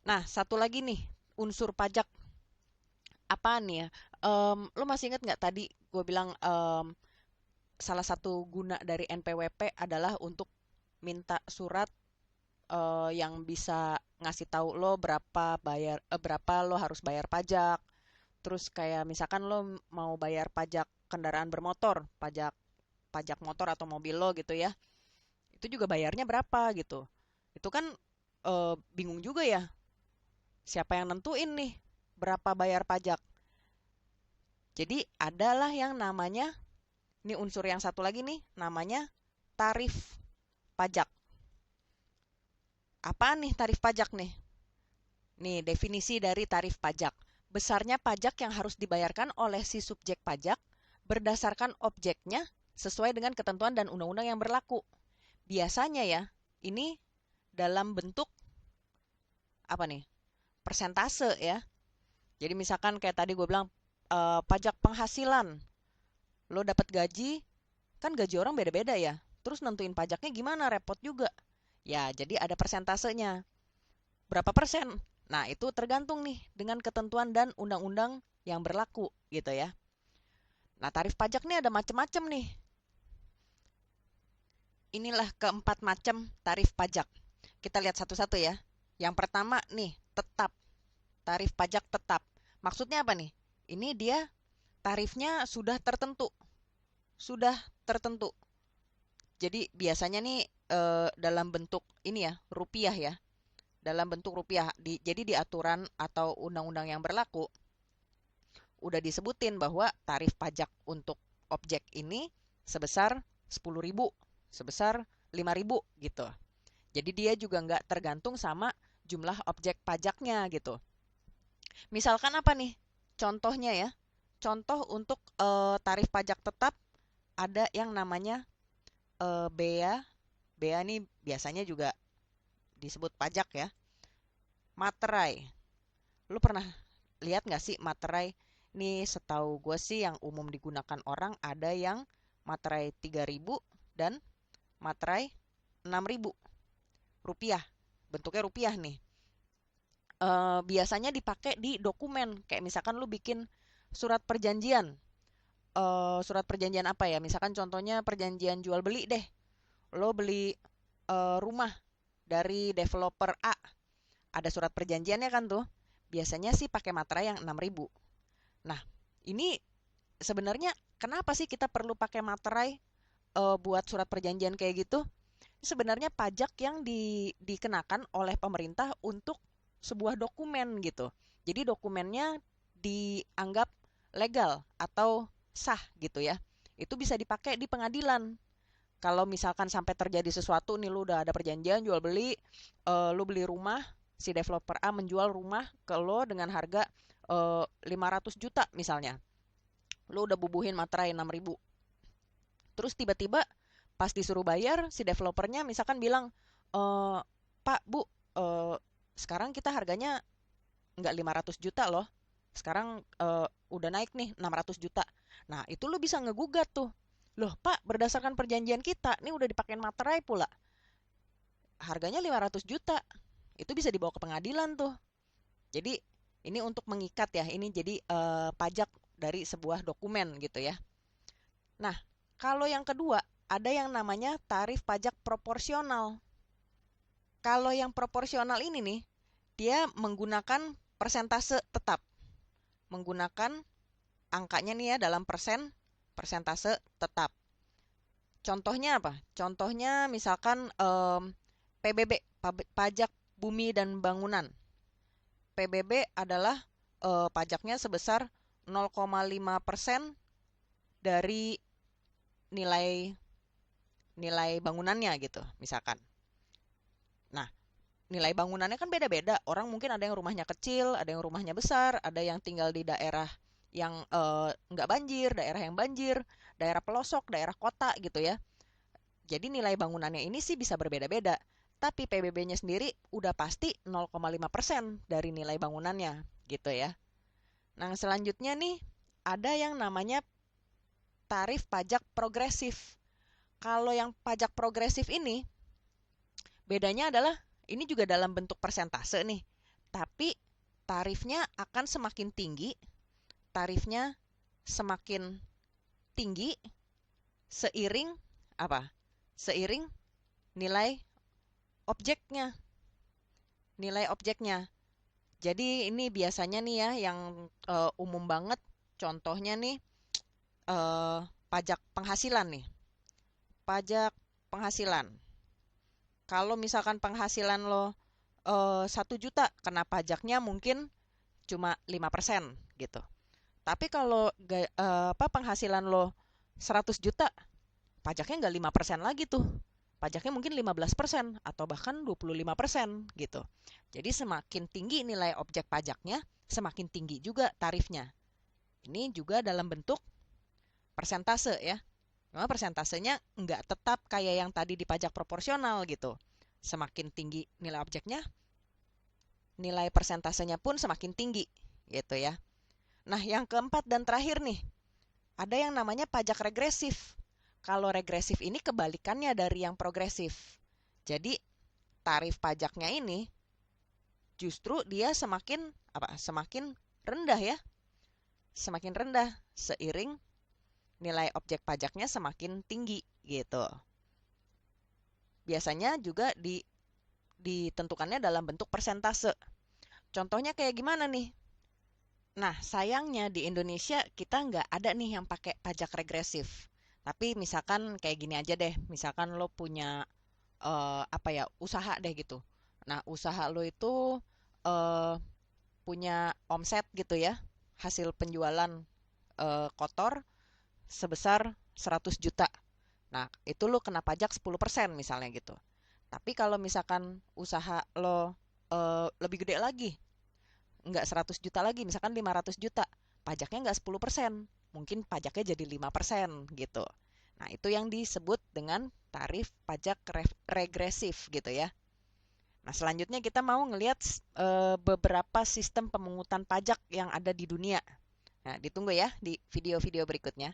Nah, satu lagi nih, unsur pajak apa nih ya? Lo masih ingat nggak tadi gue bilang salah satu guna dari NPWP adalah untuk minta surat yang bisa ngasih tahu lo berapa lo harus bayar pajak. Terus kayak misalkan lo mau bayar pajak kendaraan bermotor, pajak pajak motor atau mobil lo gitu ya. Itu juga bayarnya berapa gitu. Itu kan bingung juga ya. Siapa yang nentuin nih berapa bayar pajak? Jadi adalah yang namanya, ini unsur yang satu lagi nih, namanya tarif pajak. Apa nih tarif pajak nih? Nih, definisi dari tarif pajak. Besarnya pajak yang harus dibayarkan oleh si subjek pajak berdasarkan objeknya sesuai dengan ketentuan dan undang-undang yang berlaku. Biasanya ya, ini dalam bentuk apa nih? Persentase ya. Jadi misalkan kayak tadi gue bilang pajak penghasilan. Lo dapat gaji, kan gaji orang beda-beda ya. Terus nentuin pajaknya gimana? Repot juga. Ya, jadi ada persentasenya. Berapa persen? Nah, itu tergantung nih dengan ketentuan dan undang-undang yang berlaku gitu ya. Nah, tarif pajak nih ada macam-macam nih. Inilah keempat macam tarif pajak. Kita lihat satu-satu ya. Yang pertama nih, tetap. Tarif pajak tetap. Maksudnya apa nih? Ini dia tarifnya sudah tertentu. Sudah tertentu. Jadi biasanya nih dalam bentuk ini ya, rupiah ya. Dalam bentuk rupiah. Jadi di aturan atau undang-undang yang berlaku udah disebutin bahwa tarif pajak untuk objek ini sebesar 10.000, sebesar 5.000 gitu. Jadi dia juga nggak tergantung sama jumlah objek pajaknya gitu. Misalkan apa nih? Contohnya ya. Contoh untuk tarif pajak tetap ada yang namanya bea. Bea ini biasanya juga disebut pajak ya. Materai. Lu pernah lihat nggak sih materai? Ini setahu gue sih yang umum digunakan orang ada yang materai 3.000 dan materai 6.000 rupiah. Bentuknya rupiah nih. Biasanya dipakai di dokumen. Kayak misalkan lu bikin surat perjanjian. Surat perjanjian apa ya? Misalkan contohnya perjanjian jual beli deh. Lo beli rumah dari developer A. Ada surat perjanjiannya kan tuh. Biasanya sih pakai materai yang 6.000. Nah, ini sebenarnya kenapa sih kita perlu pakai materai buat surat perjanjian kayak gitu? Sebenarnya pajak yang dikenakan oleh pemerintah untuk sebuah dokumen gitu. Jadi dokumennya dianggap legal atau sah gitu ya. Itu bisa dipakai di pengadilan. Kalau misalkan sampai terjadi sesuatu nih, lu udah ada perjanjian jual beli, lu beli rumah, si developer A menjual rumah ke lo dengan harga 500 juta misalnya. Lu udah bubuhin materai 6.000. Terus tiba-tiba pas disuruh bayar, si developernya misalkan bilang, Pak, Bu, eh, sekarang kita harganya nggak 500 juta loh. Sekarang udah naik nih 600 juta. Nah, itu lu bisa ngegugat tuh. Loh, Pak, berdasarkan perjanjian kita, ini udah dipakein materai pula. Harganya 500 juta. Itu bisa dibawa ke pengadilan tuh. Jadi, ini untuk mengikat ya. Ini jadi pajak dari sebuah dokumen gitu ya. Nah, kalau yang kedua, ada yang namanya tarif pajak proporsional. Kalau yang proporsional ini nih, dia menggunakan persentase tetap. Menggunakan angkanya nih ya dalam persen, persentase tetap. Contohnya apa? Contohnya misalkan PBB, pajak bumi dan bangunan. PBB adalah pajaknya sebesar 0,5% dari nilai nilai bangunannya gitu, misalkan. Nah, nilai bangunannya kan beda-beda. Orang mungkin ada yang rumahnya kecil, ada yang rumahnya besar, ada yang tinggal di daerah yang nggak banjir, daerah yang banjir, daerah pelosok, daerah kota gitu ya. Jadi nilai bangunannya ini sih bisa berbeda-beda. Tapi PBB-nya sendiri udah pasti 0,5% dari nilai bangunannya gitu ya. Nah, selanjutnya nih ada yang namanya tarif pajak progresif. Kalau yang pajak progresif ini bedanya adalah ini juga dalam bentuk persentase nih. tapi tarifnya akan semakin tinggi, tarifnya semakin tinggi seiring apa? Seiring nilai objeknya, nilai objeknya. Jadi ini biasanya nih ya yang umum banget contohnya nih eh, pajak penghasilan nih. Pajak penghasilan. Kalau misalkan penghasilan lo 1 juta, kena pajaknya mungkin cuma 5% gitu. Tapi kalau penghasilan lo 100 juta, pajaknya nggak 5% lagi tuh. Pajaknya mungkin 15% atau bahkan 25% gitu. Jadi semakin tinggi nilai objek pajaknya, semakin tinggi juga tarifnya. Ini juga dalam bentuk persentase ya. Memang persentasenya nggak tetap kayak yang tadi di pajak proporsional gitu. Semakin tinggi nilai objeknya, nilai persentasenya pun semakin tinggi gitu ya. Nah, yang keempat dan terakhir nih, ada yang namanya pajak regresif. Kalau regresif ini kebalikannya dari yang progresif. Jadi, tarif pajaknya ini justru dia semakin rendah ya. Semakin rendah seiring nilai objek pajaknya semakin tinggi gitu. Biasanya juga ditentukannya dalam bentuk persentase. Contohnya kayak gimana nih? Nah, sayangnya di Indonesia kita nggak ada nih yang pakai pajak regresif. Tapi misalkan kayak gini aja deh, misalkan lo punya usaha deh gitu. Nah, usaha lo itu eh, punya omset gitu ya, hasil penjualan kotor sebesar 100 juta. Nah, itu lo kena pajak 10% misalnya gitu. Tapi kalau misalkan usaha lo lebih gede lagi, nggak 100 juta lagi, misalkan 500 juta, pajaknya nggak 10%, mungkin pajaknya jadi 5% gitu. Nah, itu yang disebut dengan tarif pajak regresif gitu ya. Nah, selanjutnya kita mau ngelihat beberapa sistem pemungutan pajak yang ada di dunia. Nah, ditunggu ya di video-video berikutnya.